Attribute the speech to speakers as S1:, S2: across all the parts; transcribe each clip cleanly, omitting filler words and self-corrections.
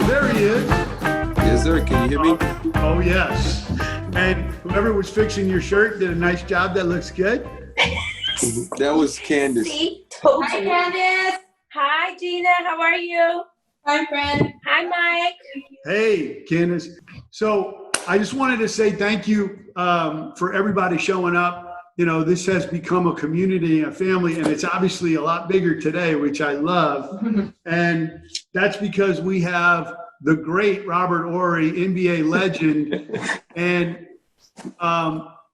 S1: Oh, there he is.
S2: Yes, sir. Can you hear me?
S1: Oh, yes. And whoever was fixing your shirt did a nice job. That looks good.
S2: That was Candace.
S3: See? Hi, Candace. Hi, Gina. How are you?
S4: Hi, friend.
S3: Hi, Mike.
S1: Hey, Candace. So I just wanted to say thank you for everybody showing up. You know, this has become a community, a family, and it's obviously a lot bigger today, which I love. And that's because we have the great Robert Horry, NBA legend. And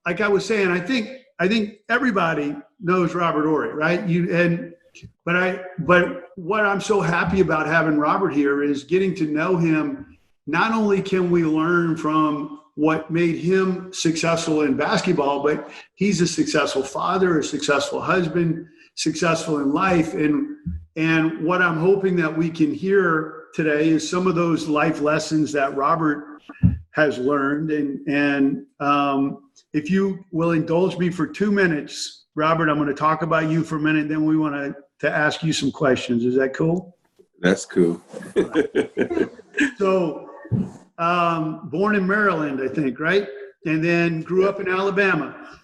S1: like I was saying, I think everybody knows Robert Horry, right? But what I'm so happy about having Robert here is getting to know him. Not only can we learn from what made him successful in basketball, but he's a successful father, a successful husband, successful in life. And what I'm hoping that we can hear today is some of those life lessons that Robert has learned. And if you will indulge me for 2 minutes, Robert, I'm going to talk about you for a minute. Then we want to ask you some questions. Is that cool?
S2: That's cool.
S1: So, born in Maryland, I think, right? And then grew up in Alabama.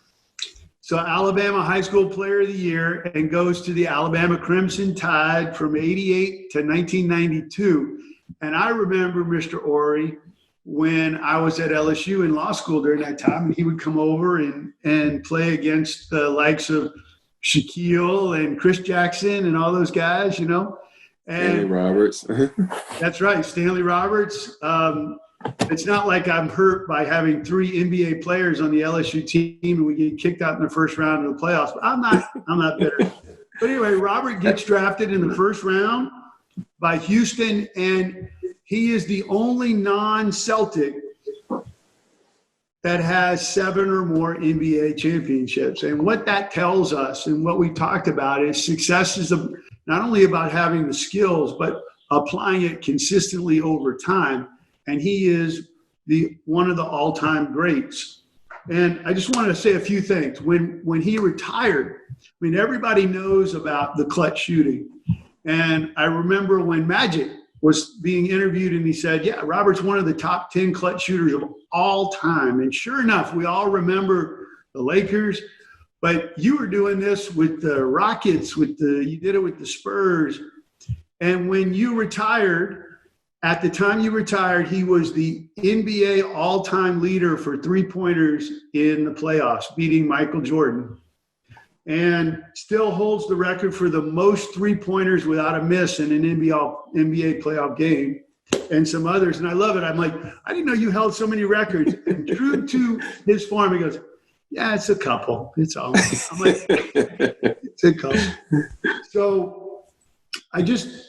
S1: So Alabama High School Player of the Year and goes to the Alabama Crimson Tide from 88 to 1992. And I remember Mr. Horry when I was at LSU in law school during that time, and he would come over and play against the likes of Shaquille and Chris Jackson and all those guys, you know. And
S2: Stanley Roberts.
S1: That's right, Stanley Roberts. It's not like I'm hurt by having 3 NBA players on the LSU team and we get kicked out in the first round of the playoffs. But I'm not bitter. But anyway, Robert gets drafted in the first round by Houston, and he is the only non-Celtic that has 7 or more NBA championships. And what that tells us and what we talked about is success is not only about having the skills, but applying it consistently over time. And he is one of the all-time greats. And I just wanted to say a few things. When he retired, I mean, everybody knows about the clutch shooting. And I remember when Magic was being interviewed and he said, yeah, Robert's one of the top 10 clutch shooters of all time. And sure enough, we all remember the Lakers, but you were doing this with the Rockets, you did it with the Spurs. And when you retired, at the time you retired, he was the NBA all-time leader for three-pointers in the playoffs, beating Michael Jordan. And still holds the record for the most three-pointers without a miss in an NBA playoff game, and some others. And I love it. I'm like, I didn't know you held so many records. And true to his form, he goes, yeah, it's a couple. It's all. I'm like, it's a couple. So I just,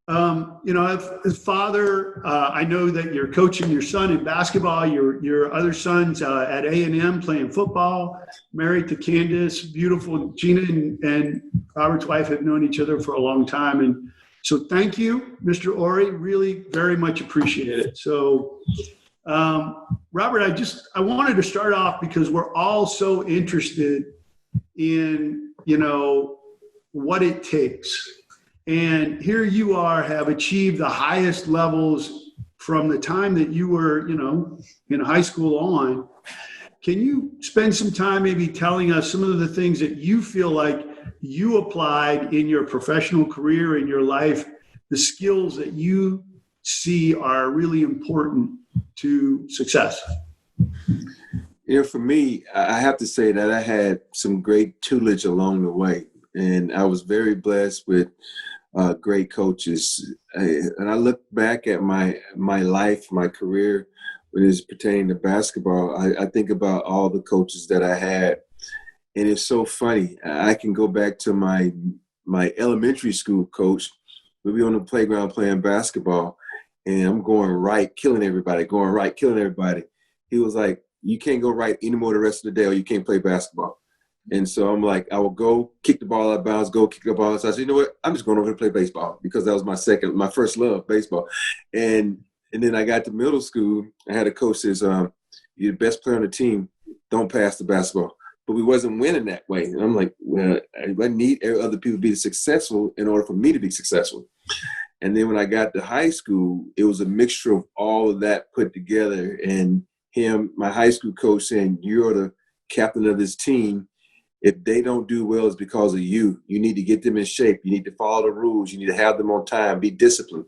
S1: as father, I know that you're coaching your son in basketball. Your other son's at A&M playing football, married to Candace, beautiful Gina and Robert's wife have known each other for a long time. And so thank you, Mr. Horry, really very much appreciate it. So Robert, I wanted to start off because we're all so interested in, what it takes. And here you are, have achieved the highest levels from the time that you were, in high school on. Can you spend some time maybe telling us some of the things that you feel like you applied in your professional career, in your life, the skills that you see are really important to success?
S2: For me, I have to say that I had some great tutelage along the way. And I was very blessed with great coaches. And I look back at my life, my career, when it's pertaining to basketball, I think about all the coaches that I had. And it's so funny. I can go back to my elementary school coach. We'd be on the playground playing basketball, and I'm going right, killing everybody. He was like, you can't go right anymore the rest of the day or you can't play basketball. And so I'm like, I will go kick the ball out of bounds, go kick the ball. So I said, you know what? I'm just going over to play baseball because that was my first love, baseball. And then I got to middle school. I had a coach says, you're the best player on the team. Don't pass the basketball. But we wasn't winning that way. And I'm like, well, I need other people to be successful in order for me to be successful. And then when I got to high school, it was a mixture of all of that put together. And my high school coach saying, you're the captain of this team. If they don't do well, it's because of you. You need to get them in shape. You need to follow the rules. You need to have them on time, be disciplined.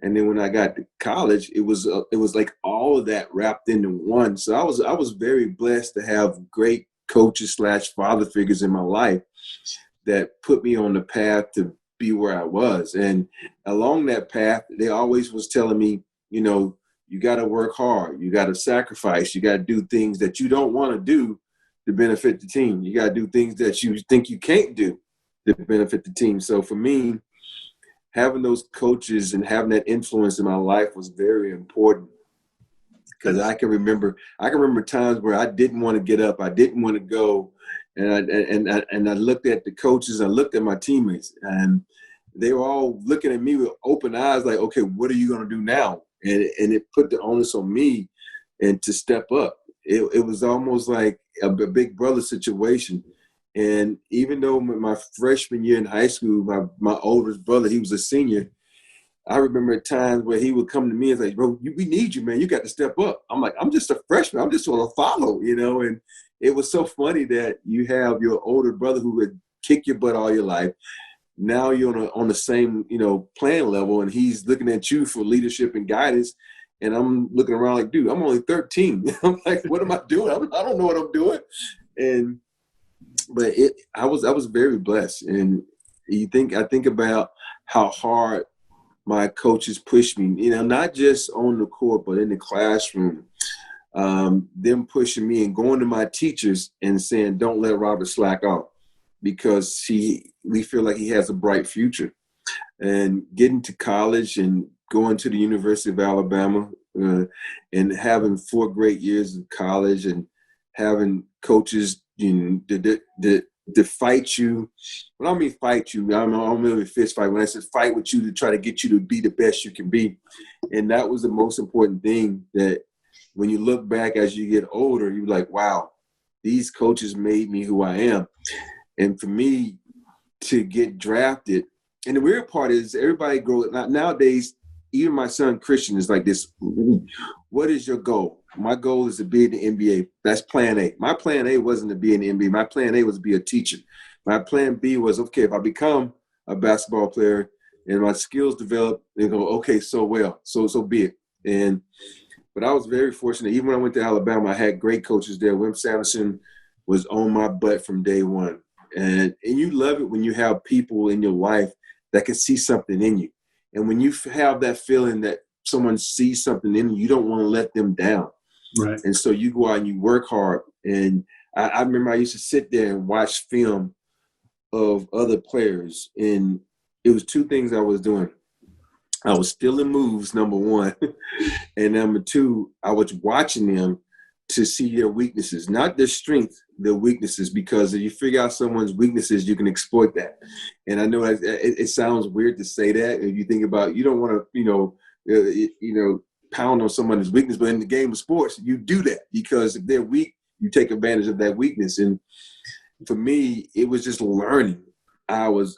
S2: And then when I got to college, it was like all of that wrapped into one. So I was very blessed to have great coaches / father figures in my life that put me on the path to be where I was. And along that path, they always was telling me, you got to work hard. You got to sacrifice. You got to do things that you don't want to do to benefit the team. You got to do things that you think you can't do to benefit the team. So for me, having those coaches and having that influence in my life was very important, because I can remember times where I didn't want to get up. I didn't want to go. And I looked at the coaches, I looked at my teammates, and they were all looking at me with open eyes like, okay, what are you going to do now? And it put the onus on me and to step up. It was almost like a big brother situation. And even though my freshman year in high school, my oldest brother, he was a senior, I remember at times where he would come to me and say, bro, we need you, man. You got to step up. I'm like, I'm just a freshman. I'm just going to follow, and it was so funny that you have your older brother who would kick your butt all your life. Now you're on the same, playing level, and he's looking at you for leadership and guidance. And I'm looking around like, dude, I'm only 13. I'm like, what am I doing? I don't know what I'm doing. But I was very blessed. And I think about how hard my coaches pushed me, not just on the court, but in the classroom. Them pushing me and going to my teachers and saying, don't let Robert slack off, because we feel like he has a bright future. And getting to college and going to the University of Alabama and having 4 great years of college and having coaches to fight you. When I mean fight you, I don't mean fist fight. When I said fight with you to try to get you to be the best you can be. And that was the most important thing, that when you look back as you get older, you're like, wow, these coaches made me who I am. And for me to get drafted, and the weird part is everybody grows nowadays. Even my son Christian is like this. What is your goal? My goal is to be in the NBA. That's plan A. My plan A wasn't to be in the NBA. My plan A was to be a teacher. My plan B was, okay, if I become a basketball player and my skills develop, they go, okay, so be it. But I was very fortunate. Even when I went to Alabama, I had great coaches there. Wim Sanderson was on my butt from day one. And you love it when you have people in your life that can see something in you. And when you have that feeling that someone sees something in you, you don't want to let them down.
S1: Right.
S2: And so you go out and you work hard. And I remember I used to sit there and watch film of other players. And it was 2 things I was doing. I was stealing moves, number 1. And number 2, I was watching them to see their weaknesses, not their strength, their weaknesses, because if you figure out someone's weaknesses, you can exploit that. And I know it sounds weird to say that. If you think about, you don't want to, pound on someone's weakness, but in the game of sports, you do that, because if they're weak, you take advantage of that weakness. And for me, it was just learning. I was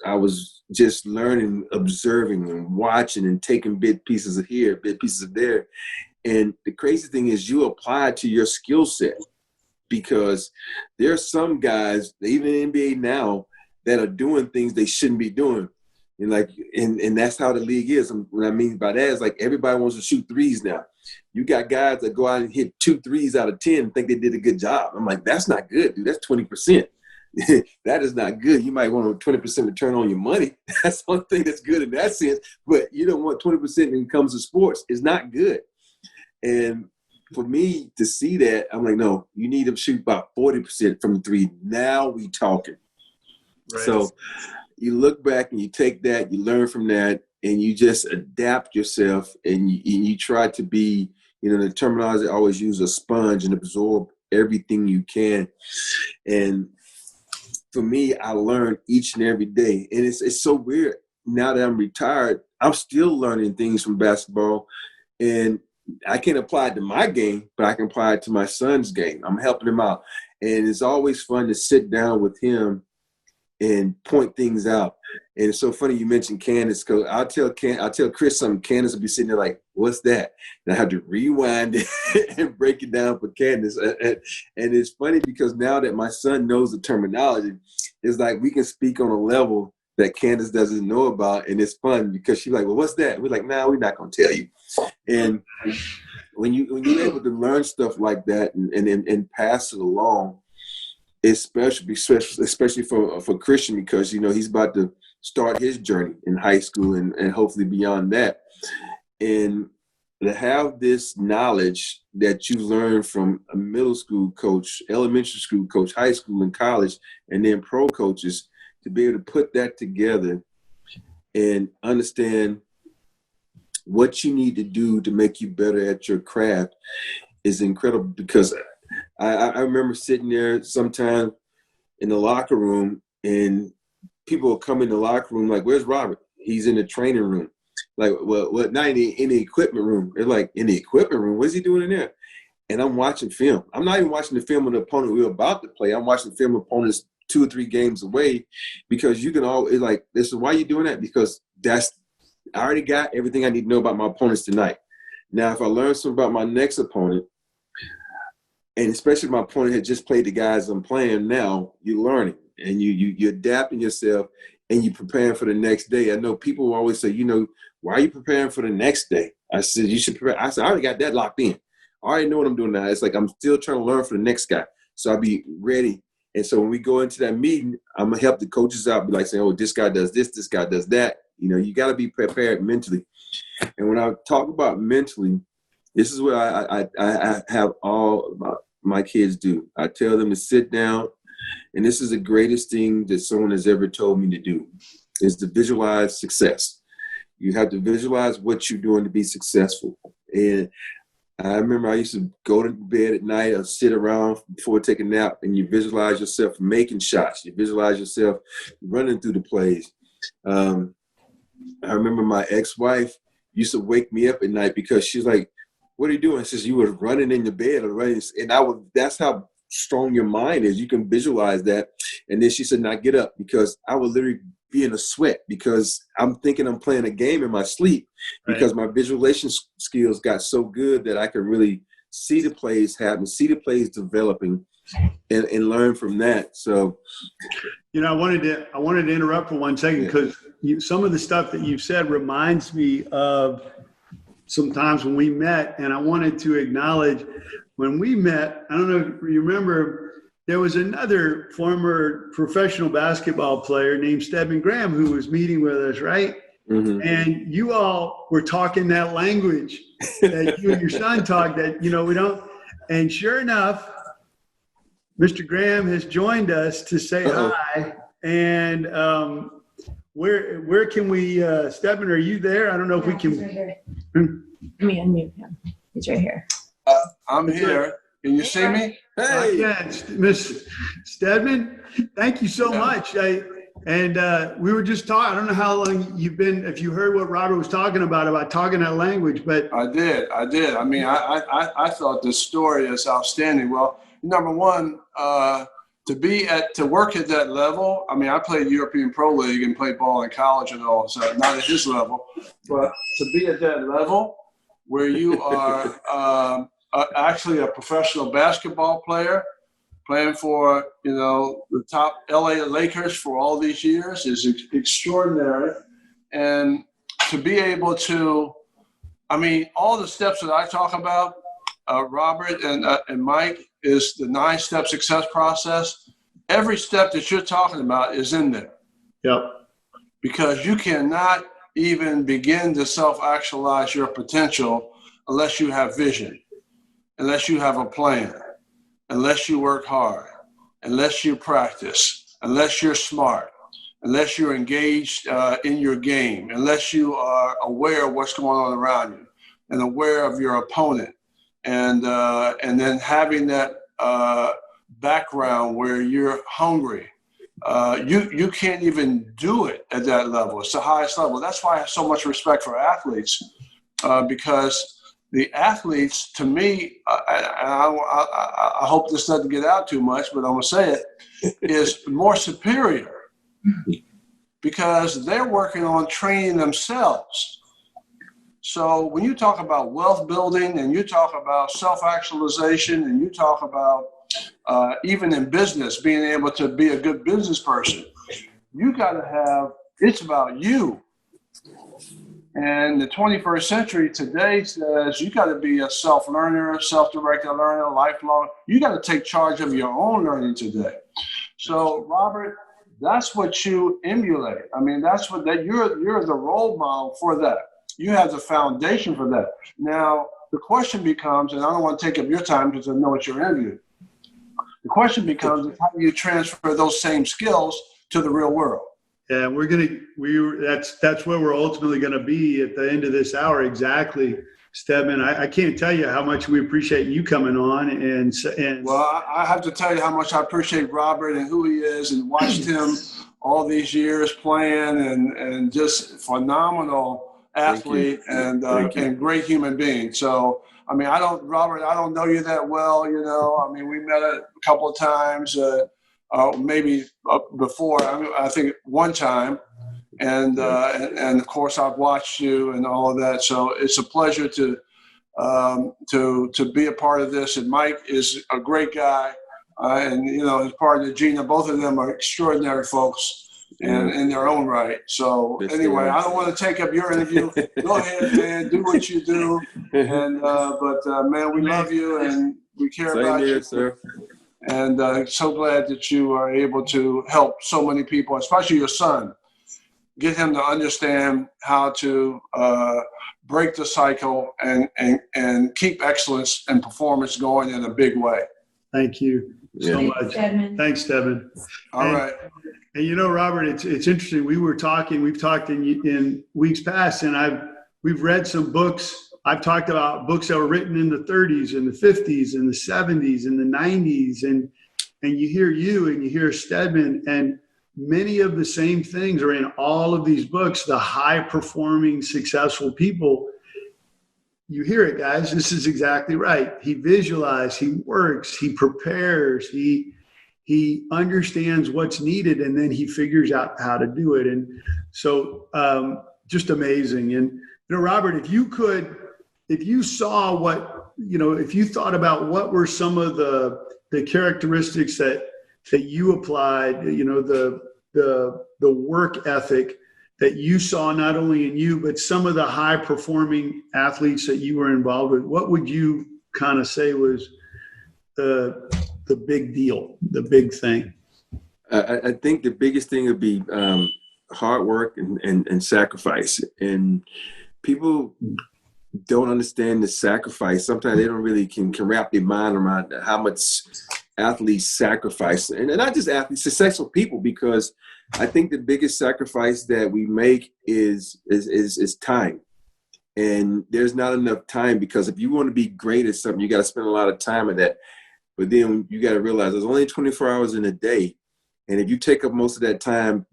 S2: just learning, observing and watching and taking bit pieces of here, bit pieces of there. And the crazy thing is you apply it to your skill set, because there are some guys, even in the NBA now, that are doing things they shouldn't be doing. And that's how the league is. And what I mean by that is, like, everybody wants to shoot threes now. You got guys that go out and hit 2 threes out of 10 and think they did a good job. I'm like, that's not good, dude. That's 20%. That is not good. You might want a 20% return on your money. That's one thing that's good in that sense. But you don't want 20% when it comes to sports. It's not good. And for me to see that, I'm like, no, you need to shoot about 40% from the 3. Now we talking. Right. So you look back and you take that, you learn from that, and you just adapt yourself, and you try to be, the terminology I always use, a sponge, and absorb everything you can. And for me, I learn each and every day. And it's so weird. Now that I'm retired, I'm still learning things from basketball. And I can't apply it to my game, but I can apply it to my son's game. I'm helping him out. And it's always fun to sit down with him and point things out. And it's so funny you mentioned Candace, because I'll tell Chris something. Candace will be sitting there like, "What's that?" And I have to rewind it and break it down for Candace. And it's funny because now that my son knows the terminology, it's like we can speak on a level that Candace doesn't know about, and it's fun because she's like, "Well, what's that?" We're like, "Nah, we're not gonna tell you." And when you're able to learn stuff like that and pass it along, especially for Christian, because he's about to start his journey in high school and hopefully beyond that, and to have this knowledge that you learn from a middle school coach, elementary school coach, high school and college, and then pro coaches, to be able to put that together and understand what you need to do to make you better at your craft is incredible. Because I remember sitting there sometime in the locker room, and people will come in the locker room like, "Where's Robert?" "He's in the training room." Like, well, not in the equipment room. They're like, "In the equipment room? What's he doing in there?" And I'm watching film. I'm not even watching the film of the opponent we're about to play. I'm watching the film of opponents 2 or 3 games away, because you can always, like, this is why you're doing that, because I already got everything I need to know about my opponents tonight. Now, if I learn something about my next opponent, and especially if my opponent had just played the guys I'm playing now, you're learning and you're adapting yourself and you're preparing for the next day. I know people will always say, "Why are you preparing for the next day?" I said, "You should prepare." I said, "I already got that locked in. I already know what I'm doing now." It's like I'm still trying to learn for the next guy. So I'll be ready. And so when we go into that meeting, I'm going to help the coaches out, be like saying, "Oh, this guy does this guy does that." You got to be prepared mentally. And when I talk about mentally, this is what I have all my kids do. I tell them to sit down, and this is the greatest thing that someone has ever told me to do, is to visualize success. You have to visualize what you're doing to be successful. And I remember I used to go to bed at night or sit around before taking a nap, and you visualize yourself making shots. You visualize yourself running through the plays. I remember my ex-wife used to wake me up at night because she's like, "What are you doing?" She says, "You were running in your bed or running." And that's how strong your mind is. You can visualize that. And then she said, "Now get up," because I would literally be in a sweat because I'm thinking I'm playing a game in my sleep, because my visualization skills got so good that I could really see the plays happen, see the plays developing, and learn from that. So,
S1: I wanted to interrupt for 1 second, because some of the stuff that you've said reminds me of sometimes when we met, and I wanted to acknowledge when we met. I don't know if you remember, there was another former professional basketball player named Stedman Graham who was meeting with us, right? Mm-hmm. And you all were talking that language that you and your son talk, that, we don't. And sure enough, Mr. Graham has joined us to say hi. And where can we, Stedman, are you there? I don't know if we can.
S3: He's right here. Let me unmute him. He's right here.
S4: I'm here. Can you see me?
S1: Hey, Miss Stedman, thank you so much. We were just talking. I don't know how long you've been, if you heard what Robert was talking about talking that language, but
S4: I did. I mean, I thought this story is outstanding. Well, number one, to work at that level. I mean, I played European Pro League and played ball in college and all, so not at his level, but to be at that level where you are actually a professional basketball player, playing for, the top LA Lakers for all these years is extraordinary. And to be able to, all the steps that I talk about, Robert and Mike, is the 9-step success process. Every step that you're talking about is in there.
S1: Yep.
S4: Because you cannot even begin to self-actualize your potential unless you have vision, unless you have a plan, unless you work hard, unless you practice, unless you're smart, unless you're engaged in your game, unless you are aware of what's going on around you and aware of your opponent, and then having that background where you're hungry. You can't even do it at that level. It's the highest level. That's why I have so much respect for athletes, because the athletes, to me, I hope this doesn't get out too much, but I'm going to say it, is more superior because they're working on training themselves. So when you talk about wealth building and you talk about self-actualization and you talk about even in business, being able to be a good business person, you got to have, it's about you. And the 21st century today says you got to be a self-learner, self-directed learner, lifelong. You got to take charge of your own learning today. So, Robert, that's what you emulate. I mean, that's what that you're the role model for that. You have the foundation for that. Now, the question becomes, and I don't want to take up your time because I know it's your interview. The question becomes, is how do you transfer those same skills to the real world?
S1: Yeah, that's where we're ultimately gonna be at the end of this hour. Exactly, Stedman. I can't tell you how much we appreciate you coming on, and
S4: well, I have to tell you how much I appreciate Robert and who he is, and watched him all these years playing, and just phenomenal athlete and great human being. So, I mean, Robert, I don't know you that well, you know. I mean, we met a couple of times, maybe before. I think one time, and of course I've watched you and all of that. So it's a pleasure to be a part of this. And Mike is a great guy, and you know his partner Gina. Both of them are extraordinary folks. And in their own right. So anyway, I don't want to take up your interview. Go ahead, man. Do what you do. And but man, we love you and we care about you,
S2: sir.
S4: And so glad that you are able to help so many people, especially your son, get him to understand how to break the cycle and keep excellence and performance going in a big way.
S1: Thank you so much. Thanks, Stedman.
S4: All right.
S1: And you know, Robert, it's interesting. We've talked in weeks past, and we've read some books. I've talked about books that were written in the 30s and the 50s and the 70s and the 90s, and you hear you and you hear Stedman, and many of the same things are in all of these books. The high-performing, successful people. You hear it, guys. This is exactly right. He visualizes, he works, he prepares, he understands what's needed, and then he figures out how to do it. And so just amazing. And, you know, Robert, if you saw what, you know, if you thought about what were some of the characteristics that you applied, you know, the work ethic that you saw not only in you, but some of the high performing athletes that you were involved with, what would you kind of say was the big deal, the big thing?
S2: I think the biggest thing would be hard work and sacrifice. And people don't understand the sacrifice. Sometimes they don't really can wrap their mind around how much athletes sacrifice. And not just athletes, successful people, because I think the biggest sacrifice that we make is time. And there's not enough time, because if you want to be great at something, you got to spend a lot of time at that. But then you got to realize there's only 24 hours in a day. And if you take up most of that time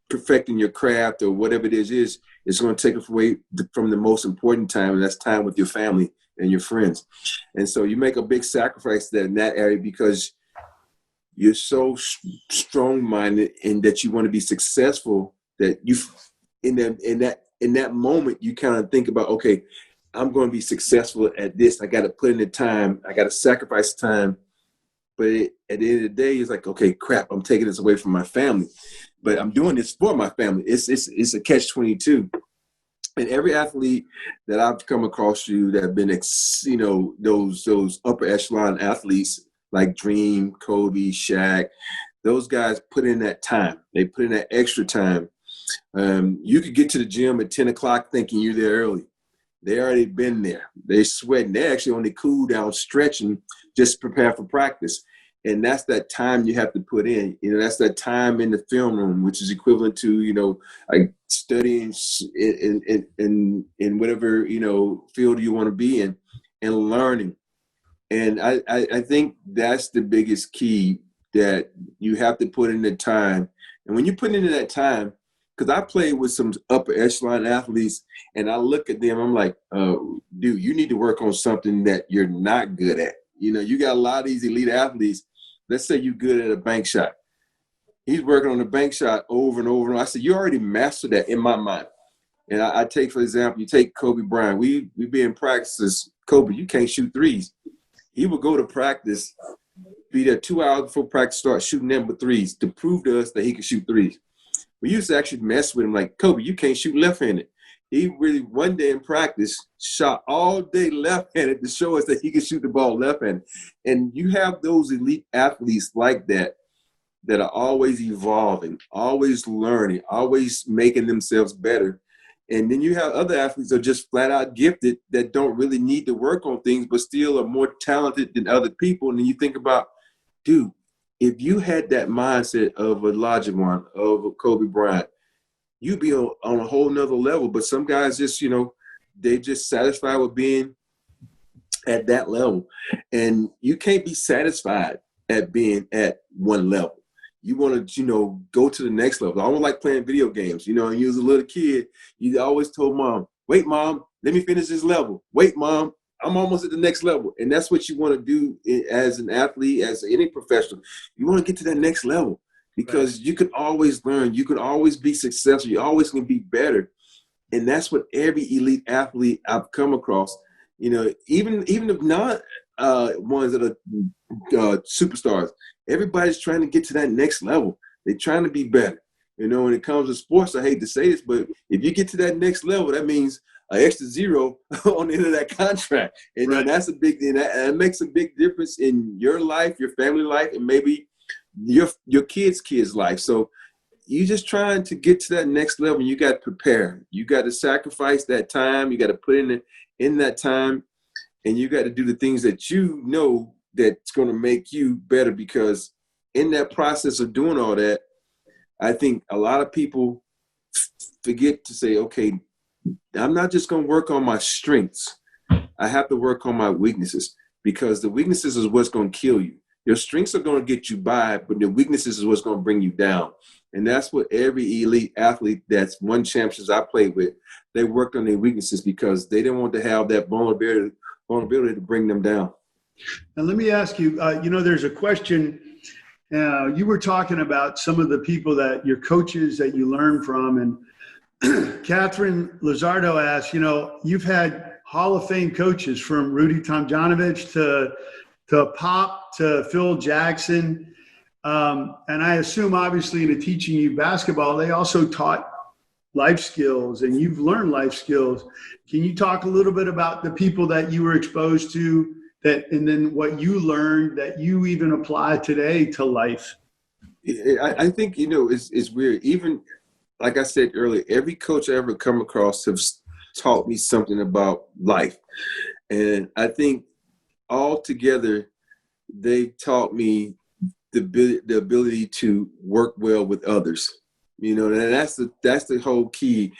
S2: perfecting your craft or whatever it is, it's going to take away from the most important time, and that's time with your family and your friends. And so you make a big sacrifice in that area, because you're so strong-minded and that you want to be successful, that you in that moment you kind of think about, okay, I'm going to be successful at this. I got to put in the time. I got to sacrifice time. But at the end of the day, it's like, okay, crap, I'm taking this away from my family. But I'm doing this for my family. It's a catch-22. And every athlete that I've come across that have been, you know, those upper echelon athletes like Dream, Kobe, Shaq, those guys put in that time. They put in that extra time. You could get to the gym at 10 o'clock thinking you're there early. They already been there. They're sweating. They're actually on the cool down, stretching, just prepare for practice. And that's that time you have to put in. You know, that's that time in the film room, which is equivalent to, you know, like studying in whatever, you know, field you want to be in, and learning. And I think that's the biggest key, that you have to put in the time. And when you put into that time, because I played with some upper echelon athletes, and I look at them, I'm like, dude, you need to work on something that you're not good at. You know, you got a lot of these elite athletes. Let's say you're good at a bank shot. he's working on the bank shot over and over. And I said, you already mastered that in my mind. And I take, for example, you take Kobe Bryant. We be in practices. Kobe, you can't shoot threes. He would go to practice, be there 2 hours before practice starts, shooting them with threes to prove to us that he could shoot threes. We used to actually mess with him like, Kobe, you can't shoot left-handed. He really, one day in practice, shot all day left-handed to show us that he could shoot the ball left-handed. And you have those elite athletes like that are always evolving, always learning, always making themselves better. And then you have other athletes that are just flat out gifted that don't really need to work on things, but still are more talented than other people. And then you think about, dude, if you had that mindset of a Olajuwon, of a Kobe Bryant, you'd be on a whole nother level. But some guys just, they just satisfied with being at that level. And you can't be satisfied at being at one level. You want to, go to the next level. I don't like playing video games. When you was a little kid, you always told mom, wait, mom, let me finish this level. Wait, mom, I'm almost at the next level. And that's what you want to do as an athlete, as any professional. You want to get to that next level because you can always learn. You can always be successful. You always can be better. And that's what every elite athlete I've come across, even if not ones that are superstars, everybody's trying to get to that next level. They're trying to be better. When it comes to sports, I hate to say this, but if you get to that next level, that means an extra zero on the end of that contract. And that's a big thing. That makes a big difference in your life, your family life, and maybe your kids' life. So you're just trying to get to that next level. You got to prepare. You got to sacrifice that time. You got to put in that time, and you got to do the things that that's going to make you better, because in that process of doing all that, I think a lot of people forget to say, okay, I'm not just going to work on my strengths. I have to work on my weaknesses, because the weaknesses is what's going to kill you. Your strengths are going to get you by, but the weaknesses is what's going to bring you down. And that's what every elite athlete that's won championships I played with, they worked on their weaknesses because they didn't want to have that vulnerability to bring them down.
S1: And let me ask you, there's a question. You were talking about some of the people that your coaches that you learn from, and Catherine Lizardo asked, you've had Hall of Fame coaches from Rudy Tomjanovich to Pop to Phil Jackson. And I assume, obviously, in teaching you basketball, they also taught life skills, and you've learned life skills. Can you talk a little bit about the people that you were exposed to, and then what you learned that you even apply today to life?
S2: I think, it's weird. Even like I said earlier, every coach I ever come across has taught me something about life. And I think altogether, they taught me the ability to work well with others. And that's the whole key,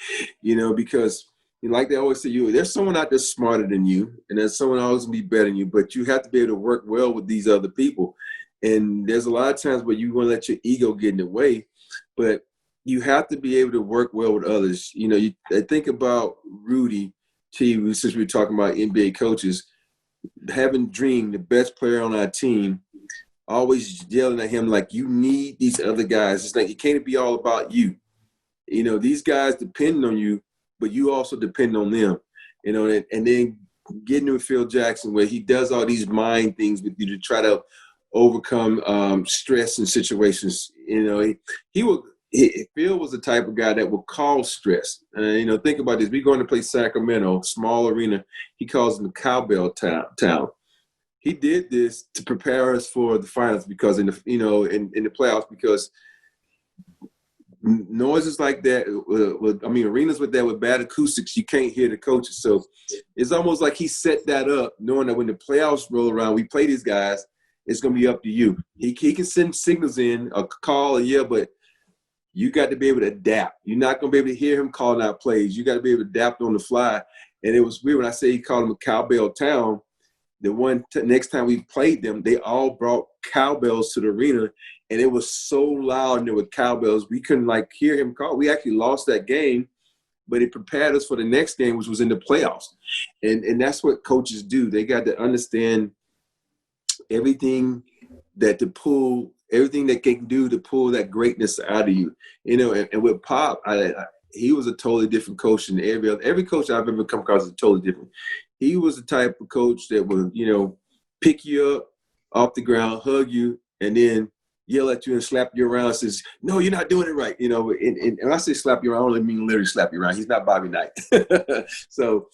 S2: because like they always say, there's someone out there smarter than you, and there's someone always going to be better than you, but you have to be able to work well with these other people. And there's a lot of times where you want to let your ego get in the way, but you have to be able to work well with others. I think about Rudy T, since we were talking about NBA coaches, having Dream, the best player on our team, always yelling at him like, you need these other guys. It's like, it can't be all about you. These guys depend on you, but you also depend on them. And then getting with Phil Jackson, where he does all these mind things with you to try to overcome stress in situations. Phil was the type of guy that would cause stress. Think about this. We're going to play Sacramento, small arena. He calls them the cowbell town. He did this to prepare us for the finals, because in the playoffs, because noises like that, arenas with that with bad acoustics, you can't hear the coaches. So it's almost like he set that up, knowing that when the playoffs roll around, we play these guys, it's going to be up to you. He can send signals in, a call, and but you got to be able to adapt. You're not going to be able to hear him calling out plays. You got to be able to adapt on the fly. And it was weird when I say he called him a cowbell town. The next time we played them, they all brought cowbells to the arena, and it was so loud and there were cowbells. We couldn't hear him call. We actually lost that game, but it prepared us for the next game, which was in the playoffs. And that's what coaches do. They got to understand everything that to pull everything that they can do to pull that greatness out of you. And with Pop, he was a totally different coach than every coach I've ever come across is totally different. He was the type of coach that would, pick you up off the ground, hug you, and then yell at you and slap you around and says, no, you're not doing it right. And when I say slap you around, I only mean literally slap you around. He's not Bobby Knight. So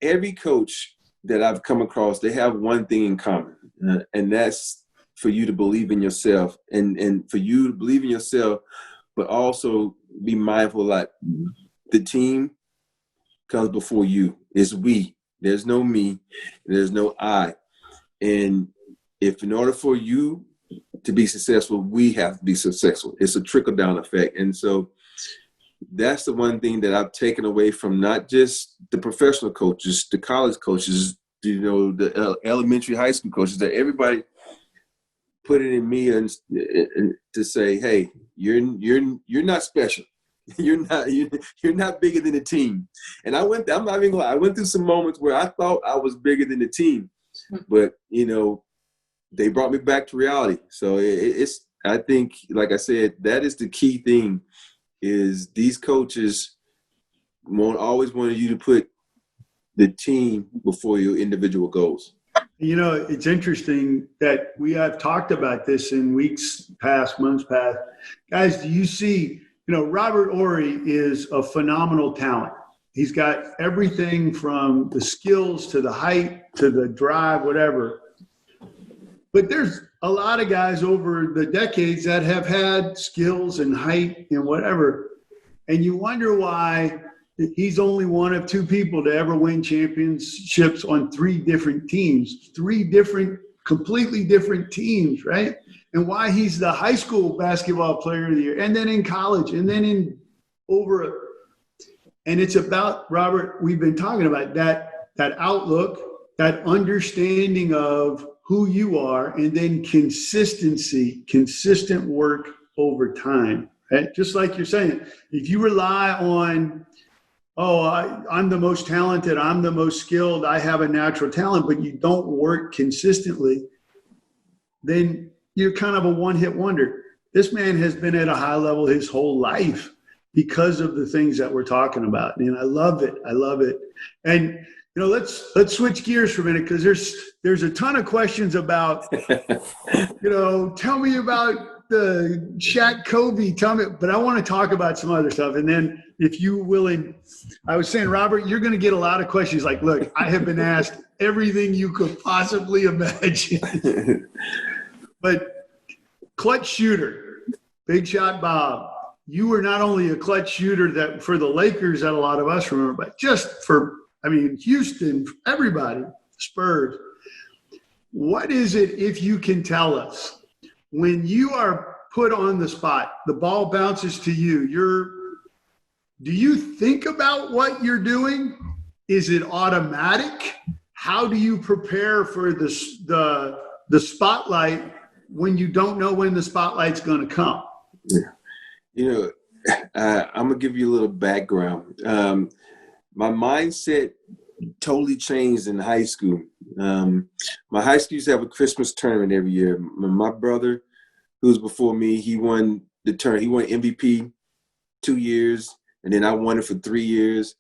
S2: every coach that I've come across, they have one thing in common, and that's for you to believe in yourself and for you to believe in yourself, but also be mindful that the team comes before you. It's we. There's no me. There's no I. And if in order for you to be successful, we have to be successful. It's a trickle-down effect. And so that's the one thing that I've taken away from not just the professional coaches, the college coaches, the elementary, high school coaches, that everybody put it in me and to say, hey, you're not special. You're not bigger than the team. And I'm not even gonna lie, I went through some moments where I thought I was bigger than the team, but they brought me back to reality. So I think, like I said, that is the key thing, is these coaches always wanted you to put the team before your individual goals.
S1: It's interesting that we have talked about this in weeks past, months past. Guys, do you see, Robert Horry is a phenomenal talent. He's got everything from the skills to the height to the drive, whatever. But there's a lot of guys over the decades that have had skills and height and whatever. And you wonder why he's only one of two people to ever win championships on three different teams, completely different teams, right? And why he's the high school basketball player of the year, and then in college, and then and it's about, Robert, we've been talking about that outlook, that understanding of who you are, and then consistent work over time, right? Just like you're saying, if you rely on, I'm the most talented, I'm the most skilled, I have a natural talent, but you don't work consistently, then you're kind of a one-hit wonder. This man has been at a high level his whole life because of the things that we're talking about. And I love it. And, let's switch gears for a minute, because there's a ton of questions about, tell me about the Shaq Kobe, but I want to talk about some other stuff. And then if you willing, I was saying, Robert, you're going to get a lot of questions. Like, look, I have been asked everything you could possibly imagine. But clutch shooter, Big Shot Bob, you were not only a clutch shooter that for the Lakers that a lot of us remember, but just for, Houston, everybody, Spurs. What is it, if you can tell us, when you are put on the spot, the ball bounces to you, do you think about what you're doing? Is it automatic? How do you prepare for the spotlight when you don't know when the spotlight's going to come?
S2: Yeah. I'm going to give you a little background. My mindset totally changed in high school. My high school used to have a Christmas tournament every year. My brother, who was before me, he won the tournament. He won MVP 2 years, and then I won it for 3 years.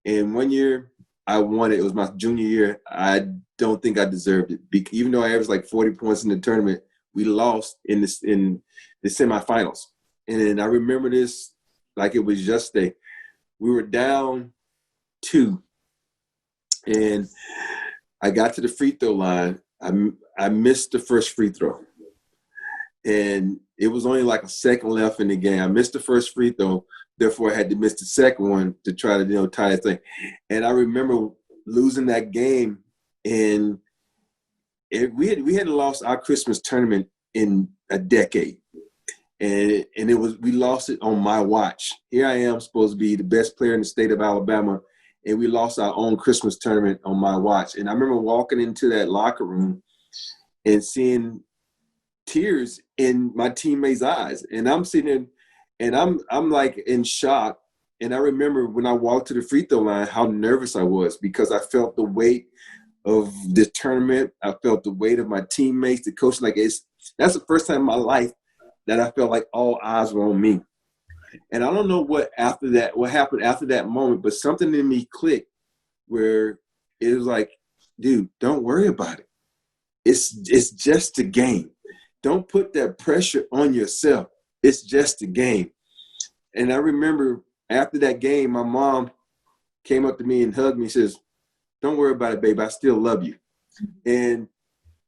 S2: And 1 year I won it. It was my junior year. I don't think I deserved it. Even though I averaged like 40 points in the tournament, we lost in the semifinals. And I remember this like it was yesterday. We were down 2, and I got to the free throw line. I missed the first free throw, and it was only like a second left in the game. I missed the first free throw, therefore I had to miss the second one to try to tie that thing. And I remember losing that game, and we hadn't lost our Christmas tournament in a decade. And we lost it on my watch. Here I am, supposed to be the best player in the state of Alabama, and we lost our own Christmas tournament on my watch. And I remember walking into that locker room and seeing tears in my teammates' eyes. And I'm sitting there, and I'm like in shock. And I remember when I walked to the free throw line, how nervous I was, because I felt the weight of this tournament. I felt the weight of my teammates, the coach. Like, That's the first time in my life that I felt like all eyes were on me. And I don't know what happened after that moment, but something in me clicked where it was like, dude, don't worry about it. It's just a game. Don't put that pressure on yourself. It's just a game. And I remember after that game, my mom came up to me and hugged me and says, don't worry about it, babe. I still love you. And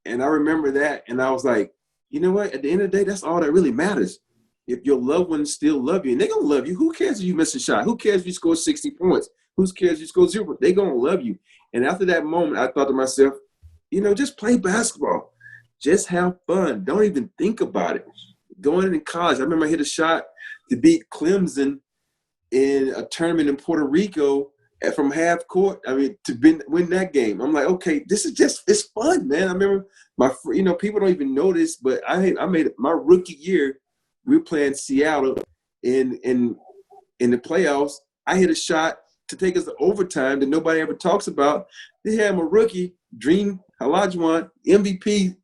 S2: I remember that. And I was like, you know what? At the end of the day, that's all that really matters. If your loved ones still love you, and they're going to love you, who cares if you miss a shot? Who cares if you score 60 points? Who cares if you score 0? They're going to love you. And after that moment, I thought to myself, just play basketball. Just have fun. Don't even think about it. Going into college, I remember I hit a shot to beat Clemson in a tournament in Puerto Rico from half court. To win that game. I'm like, okay, this is it's fun, man. I remember people don't even know this, but I made my rookie year. We were playing Seattle in the playoffs. I hit a shot to take us to overtime that nobody ever talks about. They had my rookie, Dream Halajuwon, MVP,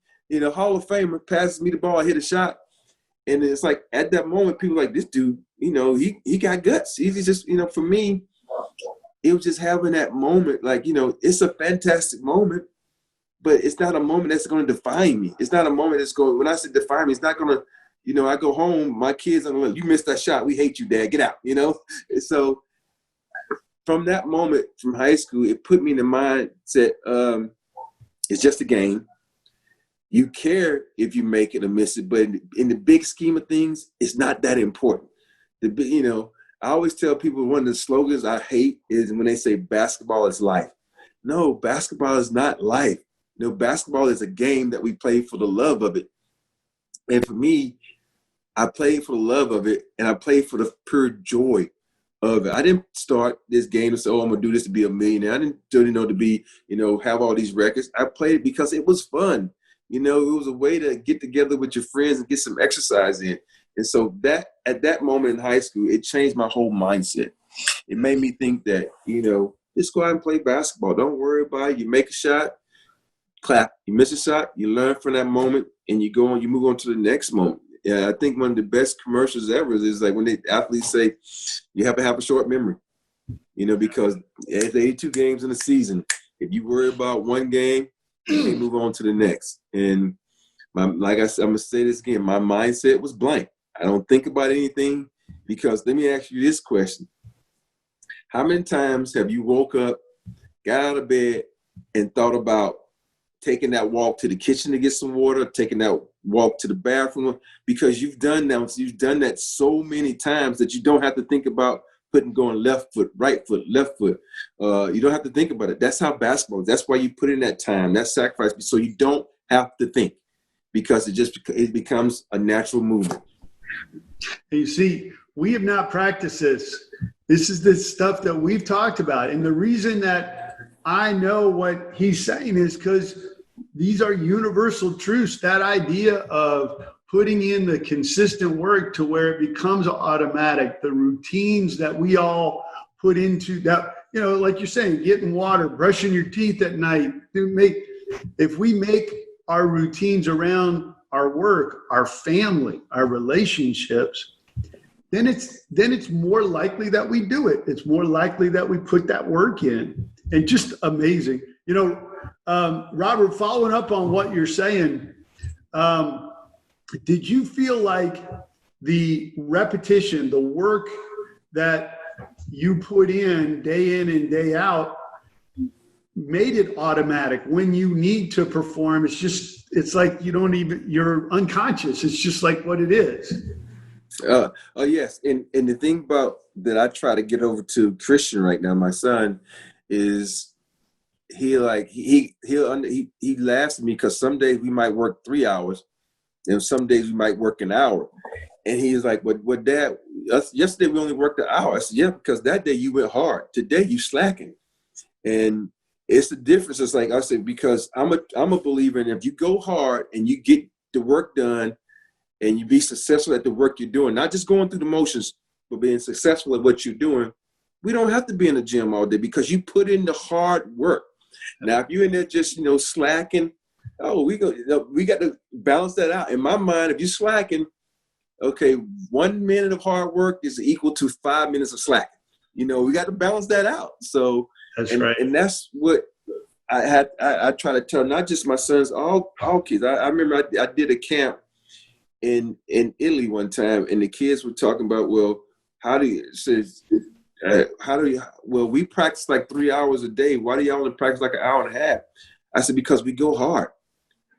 S2: Hall of Famer, passes me the ball. I hit a shot. And it's like at that moment, people are like, this dude, he got guts. He's just, for me, it was just having that moment. Like, it's a fantastic moment, but it's not a moment that's going to define me. It's not a moment that's going, when I say define me, it's not going to, I go home, my kids are like, you missed that shot. We hate you, Dad. Get out, And so from that moment, from high school, it put me in the mindset, it's just a game. You care if you make it or miss it, but in the big scheme of things, it's not that important. I always tell people one of the slogans I hate is when they say basketball is life. No, basketball is not life. Basketball is a game that we play for the love of it. And for me, I played for the love of it, and I played for the pure joy of it. I didn't start this game and say, I'm going to do this to be a millionaire. I didn't really know to be, have all these records. I played it because it was fun. It was a way to get together with your friends and get some exercise in. And so that at that moment in high school, it changed my whole mindset. It made me think that, just go out and play basketball. Don't worry about it. You make a shot, clap. You miss a shot, you learn from that moment, and you move on to the next moment. Yeah, I think one of the best commercials ever is like when the athletes say, you have to have a short memory, because there's 82 games in a season. If you worry about one game, you can't move on to the next. And like I said, I'm going to say this again, my mindset was blank. I don't think about anything because let me ask you this question. How many times have you woke up, got out of bed, and thought about taking that walk to the kitchen to get some water, taking that walk to the bathroom? Because you've done that so many times that you don't have to think about going left foot, right foot, left foot. You don't have to think about it. That's how basketball is. That's why you put in that time, that sacrifice, so you don't have to think, because it becomes a natural movement.
S1: And you see, we have not practiced this. This is the stuff that we've talked about. And the reason that I know what he's saying is because these are universal truths. That idea of putting in the consistent work to where it becomes automatic, the routines that we all put into that, like you're saying, getting water, brushing your teeth at night. If we make our routines around our work, our family, our relationships, then it's more likely that we do it. It's more likely that we put that work in. And just amazing. Robert, following up on what you're saying, did you feel like the repetition, the work that you put in and day out made it automatic when you need to perform? It's like you're unconscious. It's just like what it is.
S2: Yes. And the thing about that I try to get over to Christian right now, my son, is he laughs at me because some days we might work 3 hours and some days we might work an hour. And he's like, what Dad, yesterday we only worked an hour. I said, yeah, because that day you went hard. Today you slacking. And it's the difference. It's like I said, because I'm a believer in if you go hard and you get the work done and you be successful at the work you're doing, not just going through the motions, but being successful at what you're doing, we don't have to be in the gym all day because you put in the hard work. Now, if you're in there just, slacking, Oh, we got to balance that out. In my mind, if you're slacking, okay, 1 minute of hard work is equal to 5 minutes of slack. We got to balance that out. So
S1: That's right.
S2: And that's what I try to tell not just my sons, all kids. I remember I did a camp in Italy one time, and the kids were talking about, well, well, we practice like 3 hours a day. Why do y'all only practice like an hour and a half? I said, because we go hard.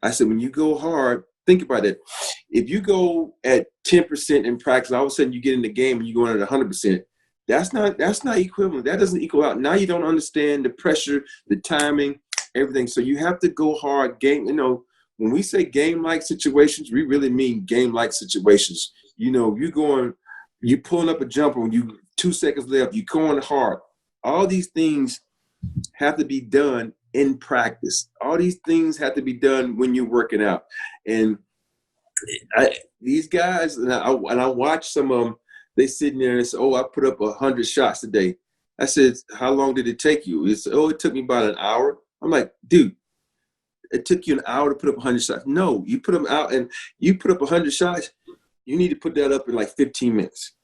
S2: I said, when you go hard, think about it. If you go at 10% in practice, all of a sudden you get in the game and you're going at 100%. That's not equivalent. That doesn't equal out. Now you don't understand the pressure, the timing, everything. So you have to go hard. When we say game-like situations, we really mean game-like situations. You pulling up a jumper when you 2 seconds left, you going hard. All these things have to be done in practice. All these things have to be done when you're working out. And these guys, and I watch some of them, they sitting there and say, oh, I put up 100 shots today. I said, how long did it take you? He said, oh, it took me about an hour. I'm like, dude, it took you an hour to put up 100 shots. No, you put them out and you put up 100 shots. You need to put that up in like 15 minutes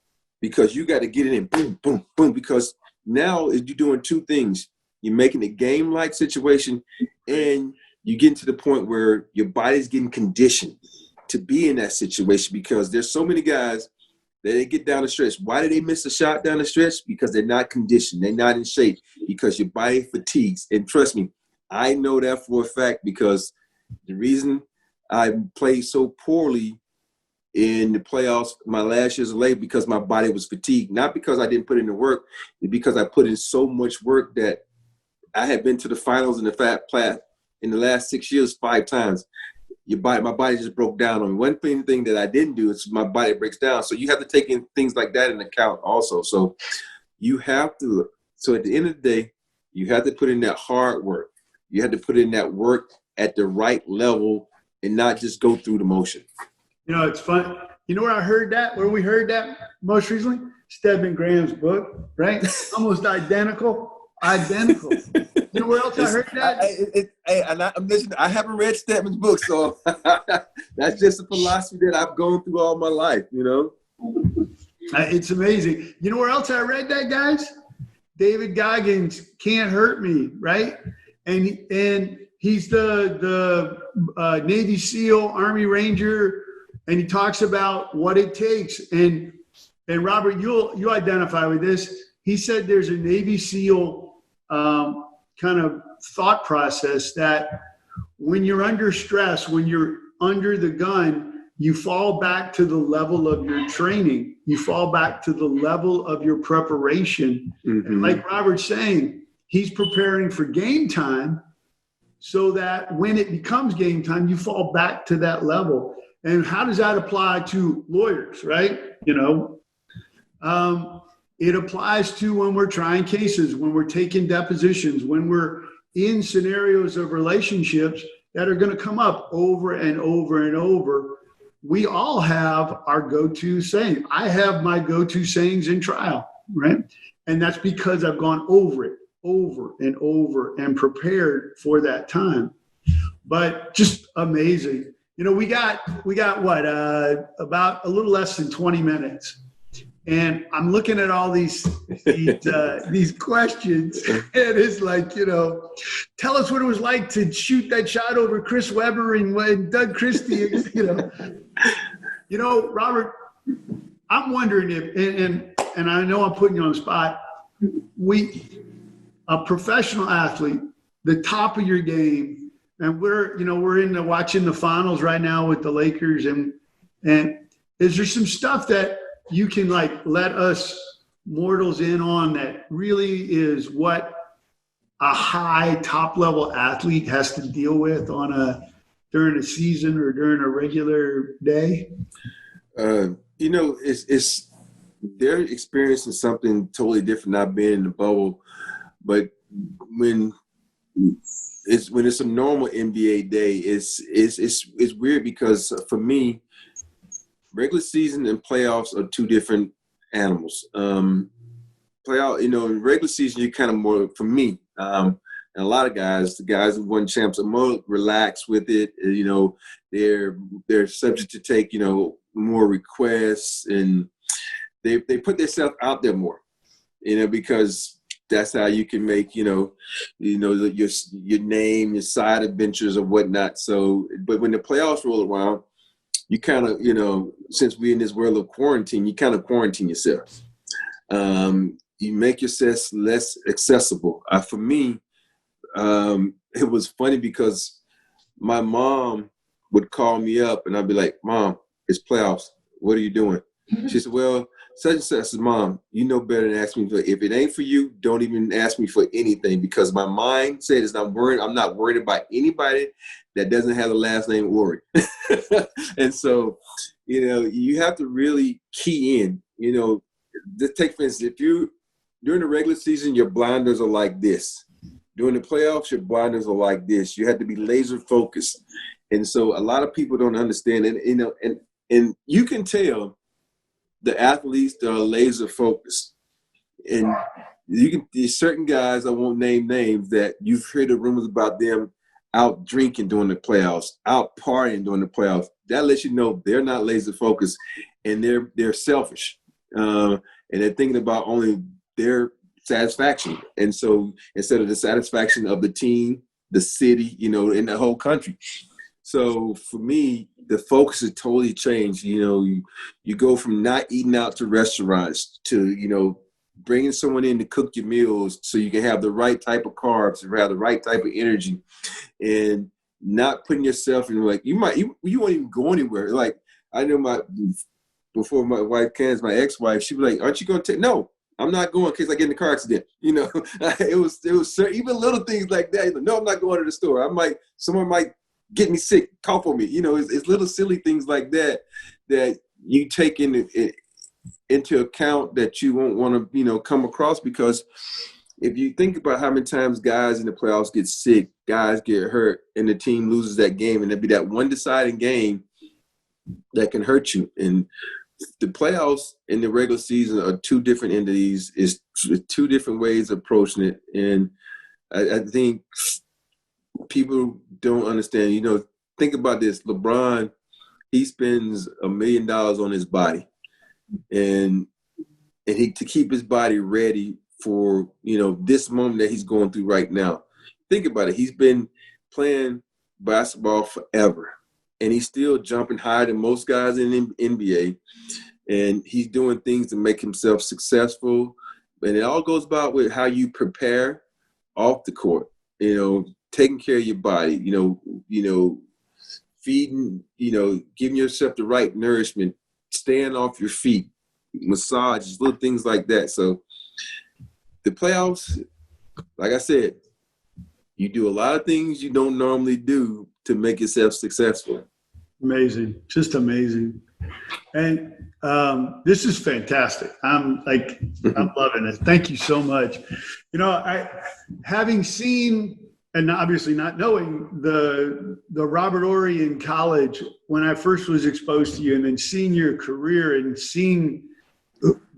S2: because you got to get it in, boom, boom, boom, because now you're doing two things. You're making a game-like situation and you're getting to the point where your body's getting conditioned to be in that situation because there's so many guys that they get down the stretch. Why did they miss a shot down the stretch? Because they're not conditioned. They're not in shape because your body fatigues. And trust me, I know that for a fact because the reason I played so poorly in the playoffs my last year's late because my body was fatigued. Not because I didn't put in the work, because I put in so much work that I had been to the finals in the fat plat in the last 6 years 5 times. My body just broke down on me. One thing that I didn't do is my body breaks down. So you have to take in things like that in account also. So you have to. So at the end of the day, you have to put in that hard work. You have to put in that work at the right level and not just go through the motion.
S1: It's fun. You know where I heard that? Where we heard that most recently? Stedman Graham's book, right? Almost identical. You know where else I heard that?
S2: I'm listening. I haven't read Stedman's book, so that's just a philosophy that I've gone through all my life,
S1: It's amazing. You know where else I read that, guys? David Goggins, Can't Hurt Me, right? And he's the Navy SEAL, Army Ranger, and he talks about what it takes. And Robert, you identify with this. He said there's a Navy SEAL kind of thought process that when you're under stress, when you're under the gun, you fall back to the level of your training. You fall back to the level of your preparation. Mm-hmm. And like Robert's saying, he's preparing for game time so that when it becomes game time, you fall back to that level. And how does that apply to lawyers, right? It applies to when we're trying cases, when we're taking depositions, when we're in scenarios of relationships that are going to come up over and over and over. We all have our go-to saying. I have my go-to sayings in trial, right? And that's because I've gone over it, over and over, and prepared for that time. But just amazing. We got what, about a little less than 20 minutes. And I'm looking at all these questions, and it's like, tell us what it was like to shoot that shot over Chris Webber and Doug Christie. Robert, I'm wondering if, and I know I'm putting you on the spot. A professional athlete, the top of your game, and we're watching the finals right now with the Lakers, and is there some stuff that you can let us mortals in on that really is what a high top level athlete has to deal with during a season or during a regular day?
S2: It's they're experiencing something totally different, not being in the bubble. But when it's a normal NBA day, it's weird because for me, regular season and playoffs are two different animals. In regular season, you're kind of more, for me, And a lot of guys, the guys who won champs, are more relaxed with it. You know, they're subject to take, you know, more requests, and they put themselves out there more, you know, because that's how you can make, you know, your name, your side adventures or whatnot. So, but when the playoffs roll around, you kind of, you know, since we're in this world of quarantine, you kind of quarantine yourself. You make yourself less accessible. For me, it was funny because my mom would call me up and I'd be like, Mom, it's playoffs. What are you doing? She said, well, such and such. I said, Mom, you know better than ask me for, if it ain't for you, don't even ask me for anything, because my mindset is I'm not worried about anybody that doesn't have the last name Horry. And so, you know, you have to really key in, you know, just take for instance, if you during the regular season, your blinders are like this. During the playoffs, your blinders are like this. You have to be laser focused. And so a lot of people don't understand. And, you know, and you can tell the athletes that are laser focused. And there's certain guys, I won't name names, that you've heard the rumors about them out drinking during the playoffs, out partying during the playoffs. That lets you know they're not laser focused, and they're selfish. And they're thinking about only their satisfaction. And so instead of the satisfaction of the team, the city, you know, in the whole country. So for me, the focus has totally changed. You know, you go from not eating out to restaurants to, you know, bringing someone in to cook your meals so you can have the right type of carbs, have the right type of energy, and not putting yourself in, like, you won't even go anywhere. Like, I know before my wife Candace, my ex-wife, she'd be like, aren't you going to take? No, I'm not going in case I get in a car accident. You know, it was even little things like that. No, I'm not going to the store. Someone might get me sick, cough on me. You know, it's little silly things like that you take into account that you won't want to, you know, come across, because if you think about how many times guys in the playoffs get sick, guys get hurt, and the team loses that game, and it'd be that one deciding game that can hurt you. And the playoffs and the regular season are two different entities. It's two different ways of approaching it. And I think people don't understand, you know, think about this. LeBron, he spends $1 million on his body, and to keep his body ready for, you know, this moment that he's going through right now. Think about it. He's been playing basketball forever, and he's still jumping higher than most guys in the NBA, and he's doing things to make himself successful. And it all goes about with how you prepare off the court, you know, taking care of your body, you know, feeding, you know, giving yourself the right nourishment, staying off your feet, massages, little things like that. So the playoffs, like I said, you do a lot of things you don't normally do to make yourself successful.
S1: Amazing. Just amazing. And this is fantastic. I'm loving it. Thank you so much. You know, having seen, and obviously not knowing the Robert Horry in college, when I first was exposed to you, and then seeing your career and seeing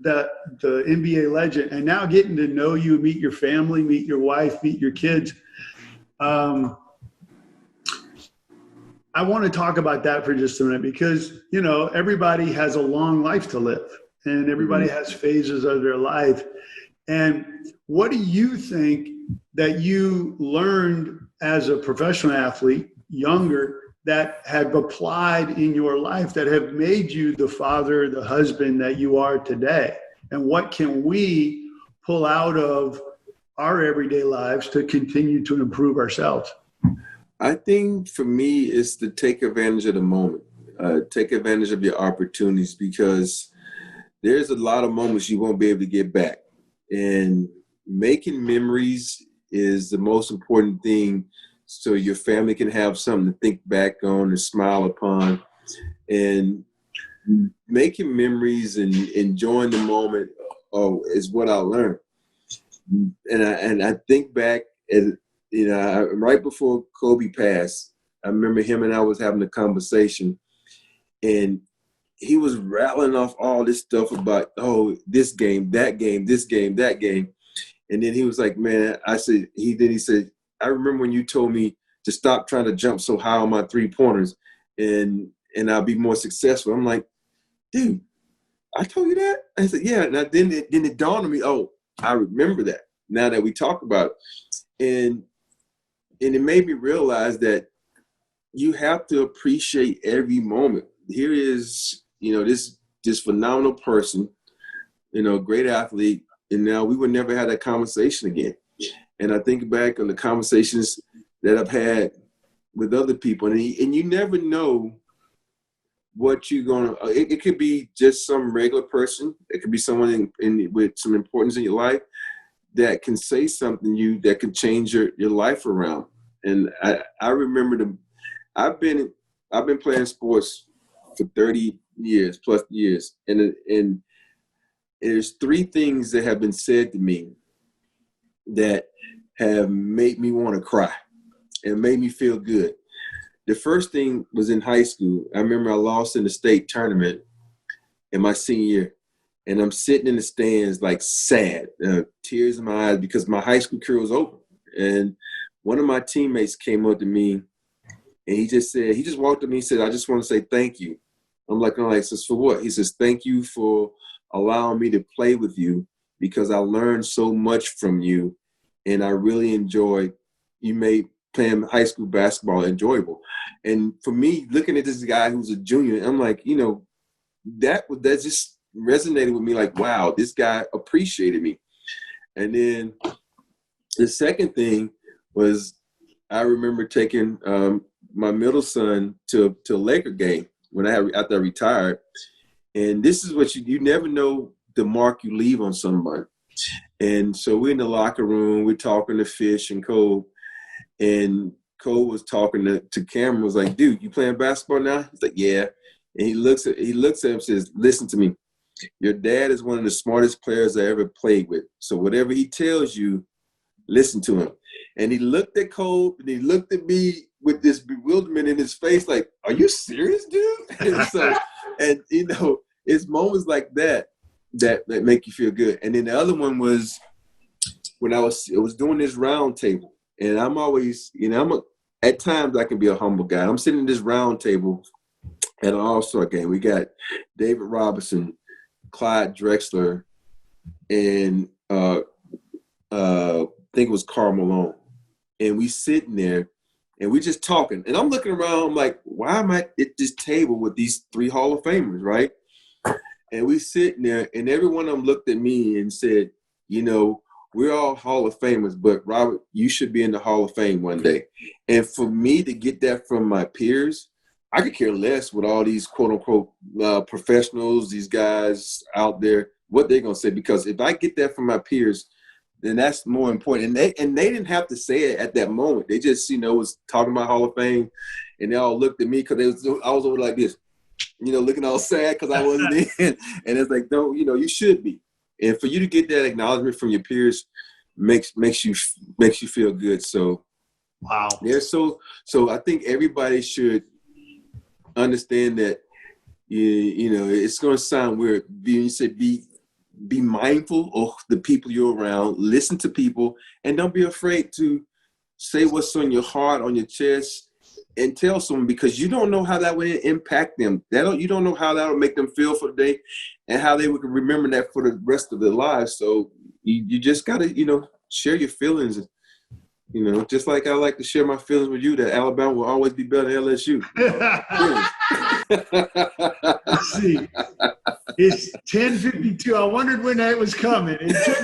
S1: the NBA legend, and now getting to know you, meet your family, meet your wife, meet your kids. I want to talk about that for just a minute, because, you know, everybody has a long life to live, and everybody has phases of their life. And what do you think that you learned as a professional athlete, younger, that have applied in your life that have made you the father, the husband that you are today? And what can we pull out of our everyday lives to continue to improve ourselves?
S2: I think for me, it's to take advantage of the moment, take advantage of your opportunities, because there's a lot of moments you won't be able to get back. And making memories is the most important thing, so your family can have something to think back on and smile upon. And making memories and enjoying the moment is what I learned. And I think back, and, you know, right before Kobe passed, I remember him and I was having a conversation, and he was rattling off all this stuff about, oh, this game, that game, this game, that game. And then he was like, man, he said, I remember when you told me to stop trying to jump so high on my 3-pointers and I'll be more successful. I'm like, dude, I told you that? I said, yeah. And then it dawned on me, oh, I remember that now that we talk about it. And it made me realize that you have to appreciate every moment. Here is, this phenomenal person, great athlete, and now we would never have that conversation again. And I think back on the conversations that I've had with other people, and you never know what you're gonna. It could be just some regular person. It could be someone with some importance in your life that can say something that can change your life around. And I remember I've been playing sports for 30 years plus years, and there's 3 things that have been said to me that have made me want to cry and made me feel good. The first thing was in high school. I remember I lost in the state tournament in my senior year, and I'm sitting in the stands like sad, tears in my eyes because my high school career was over. And one of my teammates came up to me, and he just walked up to me and said, I just want to say thank you. I'm like, says, for what? He says, thank you for allowing me to play with you because I learned so much from you, and I really enjoyed you made playing high school basketball enjoyable. And for me, looking at this guy who's a junior, I'm like, that just resonated with me. Like, wow, this guy appreciated me. And then the second thing was I remember taking my middle son to a Laker game after I retired. And this is what you never know the mark you leave on somebody. And so we're in the locker room, we're talking to Fish and Cole, and Cole was talking to Cameron, was like, dude, you playing basketball now? He's like, yeah. And he looks at him and says, listen to me. Your dad is one of the smartest players I ever played with. So whatever he tells you, listen to him. And he looked at Cole and he looked at me with this bewilderment in his face, like, are you serious, dude? And it's moments like that make you feel good. And then the other one was when I was doing this round table. And I'm always, at times I can be a humble guy. I'm sitting at this round table at an All-Star game. We got David Robinson, Clyde Drexler, and I think it was Karl Malone. And we sitting there and we just talking. And I'm looking around, I'm like, why am I at this table with these 3 Hall of Famers, right? And we sitting there and every one of them looked at me and said, we're all Hall of Famers, but Robert, you should be in the Hall of Fame one day. And for me to get that from my peers, I could care less with all these quote unquote professionals, these guys out there, what they're going to say. Because if I get that from my peers, then that's more important. And they didn't have to say it at that moment. They just, was talking about Hall of Fame, and they all looked at me because I was over like this, looking all sad because I wasn't in. And it's like, no, you should be. And for you to get that acknowledgement from your peers makes you feel good. So,
S1: wow.
S2: Yeah. So I think everybody should understand that. It's going to sound weird. You said be mindful of the people you're around. Listen to people, and don't be afraid to say what's on your heart, on your chest, and tell someone, because you don't know how that will impact them. You don't know how that will make them feel for the day and how they would remember that for the rest of their lives. So you just got to, share your feelings. Just like I like to share my feelings with you that Alabama will always be better than LSU.
S1: Let's see. It's 10:52. I wondered when that was coming. It took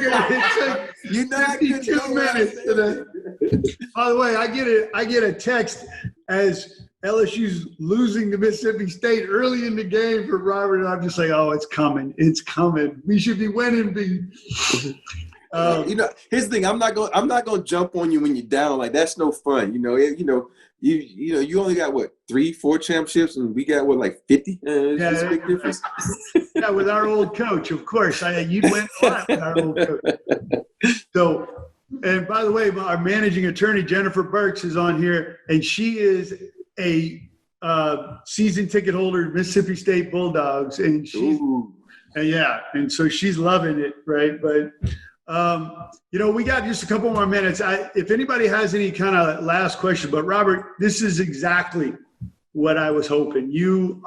S1: 52 minutes. By the way, I get a text as LSU's losing to Mississippi State early in the game for Robert, and I'm just like, oh, it's coming. It's coming. We should be winning.
S2: Here's the thing. I'm not going to jump on you when you're down. Like, that's no fun. You only got 3-4 championships, and we got like 50. It's a big difference.
S1: Yeah, with our old coach, of course. You went a lot with our old coach. So, and by the way, our managing attorney Jennifer Burks is on here, and she is a season ticket holder, Mississippi State Bulldogs, and she's and so she's loving it, right? But We got just a couple more minutes. If anybody has any kind of last question, but Robert, this is exactly what I was hoping. You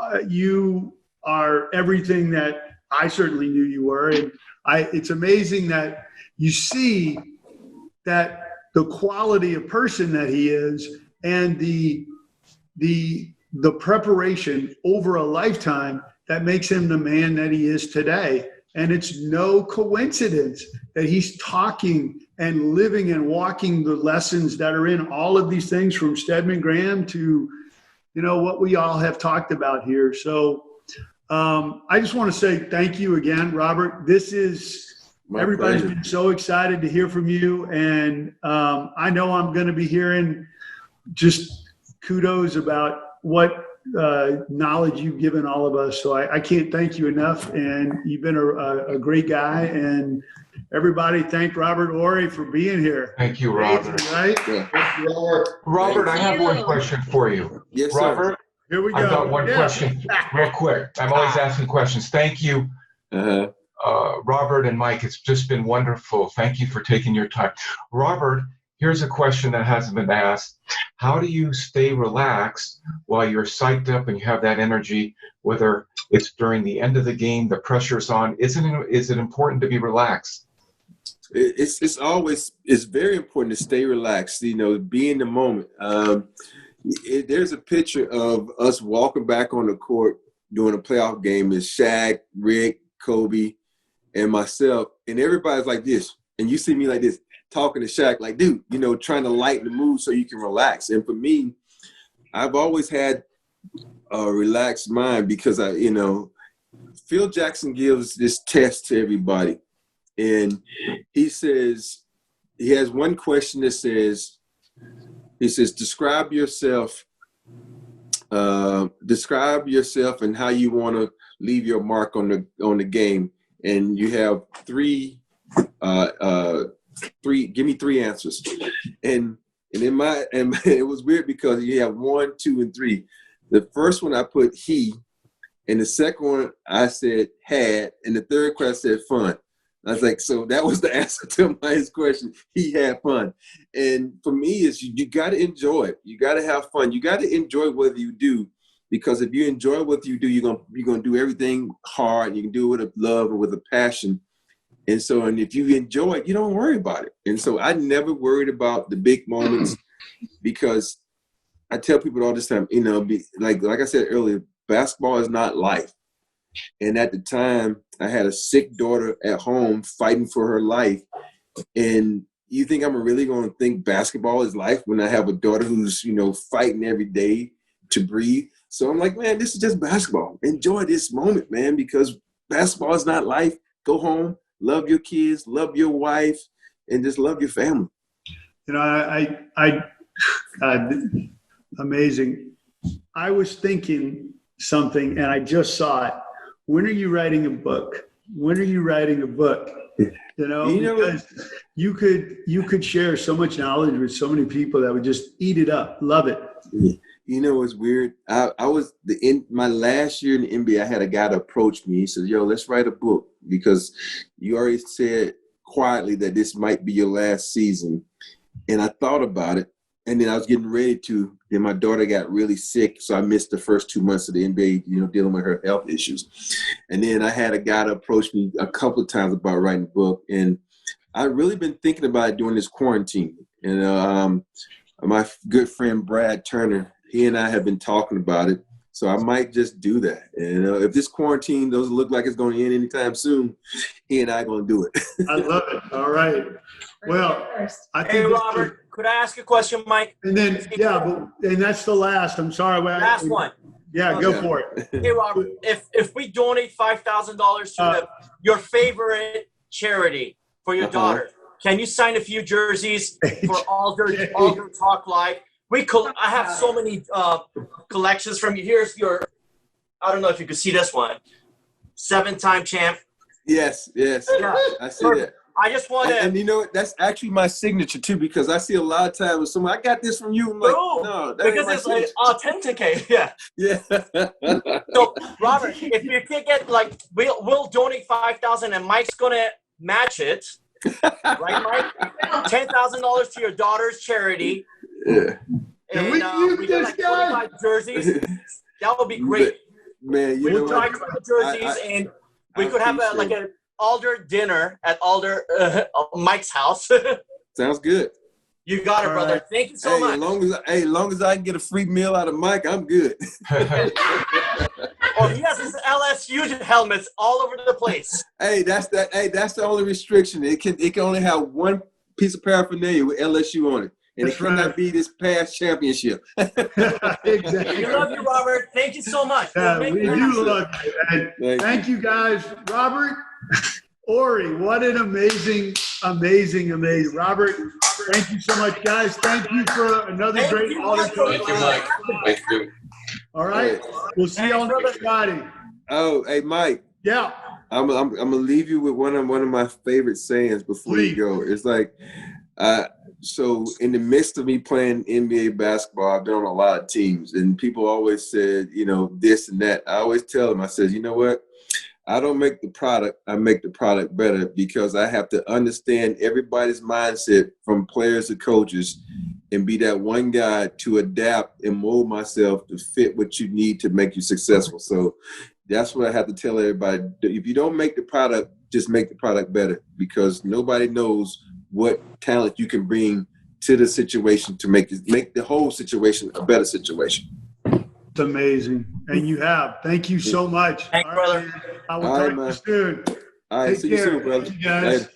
S1: are everything that I certainly knew you were. And it's amazing that you see that the quality of person that he is and the preparation over a lifetime that makes him the man that he is today. And it's no coincidence that he's talking and living and walking the lessons that are in all of these things, from Stedman Graham to, what we all have talked about here. So I just want to say thank you again, Robert. Everybody's been so excited to hear from you. And I know I'm going to be hearing just kudos about what knowledge you've given all of us. So I can't thank you enough. And you've been a great guy. And everybody, thank Robert Horry for being here.
S5: Thank you, Robert.
S1: Right?
S2: Yeah.
S5: Robert, I have one question for you.
S2: Yes,
S5: Robert,
S2: sir.
S1: Here we go.
S5: I've got one question real quick. I'm always asking questions. Thank you, Robert and Mike. It's just been wonderful. Thank you for taking your time. Robert, here's a question that hasn't been asked. How do you stay relaxed while you're psyched up and you have that energy, whether it's during the end of the game, the pressure's on? Is it important to be relaxed?
S2: It's very important to stay relaxed, be in the moment. There's a picture of us walking back on the court during a playoff game. It's Shaq, Rick, Kobe, and myself, and everybody's like this. And you see me like this, talking to Shaq, like, dude, trying to lighten the mood so you can relax. And for me, I've always had a relaxed mind because Phil Jackson gives this test to everybody. And he says, he has one question that says, describe yourself and how you want to leave your mark on the game. And you have three, give me three answers. And it was weird because you have 1, 2, and 3. The first one I put he, and the second one I said had, and the third question I said fun. I was like, so that was the answer to my question. He had fun. And for me, is you got to enjoy it. You got to have fun. You got to enjoy what you do, because if you enjoy what you do, you're gonna do everything hard. You can do it with a love and with a passion. And if you enjoy it, you don't worry about it. And so I never worried about the big moments because I tell people all this time, like I said earlier, basketball is not life. And at the time, I had a sick daughter at home fighting for her life. And you think I'm really going to think basketball is life when I have a daughter who's, fighting every day to breathe? So I'm like, man, this is just basketball. Enjoy this moment, man, because basketball is not life. Go home, love your kids, love your wife, and just love your family.
S1: Amazing. I was thinking something, and I just saw it. When are you writing a book? When are you writing a book? Because you could share so much knowledge with so many people that would just eat it up, love it.
S2: It's weird. I was in my last year in the NBA. I had a guy to approach me. He said, "Yo, let's write a book because you already said quietly that this might be your last season." And I thought about it, and then I was getting ready to. Then my daughter got really sick, so I missed the first 2 months of the NBA, dealing with her health issues. And then I had a guy to approach me a couple of times about writing a book, and I've really been thinking about it during this quarantine. And my good friend Brad Turner, he and I have been talking about it, so I might just do that. And if this quarantine doesn't look like it's going to end anytime soon, he and I are going to do it.
S1: I love it. All right. Well, I think
S6: hey, Robert, could I ask a question, Mike?
S1: And then, and that's the last. I'm sorry.
S6: Last one.
S1: Yeah, go for it.
S6: Hey, Robert, if we donate $5,000 to your favorite charity for your daughter, can you sign a few jerseys for AlderTalk Live? I have so many collections from you. Here's your, I don't know if you could see this one. 7-time champ.
S2: Yes. Yeah. I see that.
S6: I just want to.
S2: And that's actually my signature too, because I see a lot of times when someone, I got this from you. I'm like, no, that
S6: because it's like authenticated. Yeah.
S2: Yeah.
S6: So, Robert, if you could get we'll donate $5,000 and Mike's gonna match it. Right, Mike? $10,000 to your daughter's charity.
S2: Yeah.
S1: Can we use
S6: we got
S1: this
S6: like
S1: guy?
S6: 25 jerseys. That would be great.
S2: Man, you
S6: We
S2: know
S6: would try
S2: what?
S6: to the jerseys, and we could have
S2: appreciate
S6: like an Alder dinner at Alder Mike's house.
S2: Sounds good.
S6: You got it,
S1: All
S6: brother.
S1: right.
S6: Thank you so much.
S2: As long as I can get a free meal out of Mike, I'm good.
S6: Oh, he has his LSU helmets all over the place.
S2: Hey, that's the only restriction. It can only have one piece of paraphernalia with LSU on it, and
S1: That's
S2: it cannot
S1: right.
S2: be this past championship.
S1: Exactly.
S6: We love you, Robert. Thank you so much.
S1: Yeah, we do love you. And
S2: Thank
S1: thank you guys. Robert, Horry, what an amazing Robert. Thank you so much, guys. Thank you for another
S6: Thank
S1: great
S6: you,
S1: AlderTalk.
S6: Thank you, Mike.
S5: Thank you.
S1: All right. We'll see you on Friday.
S2: Oh, hey, Mike.
S1: Yeah.
S2: I'm gonna leave you with one of my favorite sayings before
S1: Please.
S2: you go. It's like, so in the midst of me playing NBA basketball, I've been on a lot of teams, and people always said, this and that. I always tell them, I said, you know what? I don't make the product. I make the product better because I have to understand everybody's mindset from players to coaches and be that one guy to adapt and mold myself to fit what you need to make you successful. So that's what I have to tell everybody. If you don't make the product, just make the product better because nobody knows what talent you can bring to the situation to make the whole situation a better situation.
S1: It's amazing. And you have. Thank you so much.
S6: Thanks,
S1: All
S6: brother.
S1: right, I will
S2: All right,
S1: talk to you
S2: man.
S1: soon.
S2: All right,
S1: Take
S2: see you
S1: care.
S2: soon, brother.
S1: Thank you, guys.
S2: Later.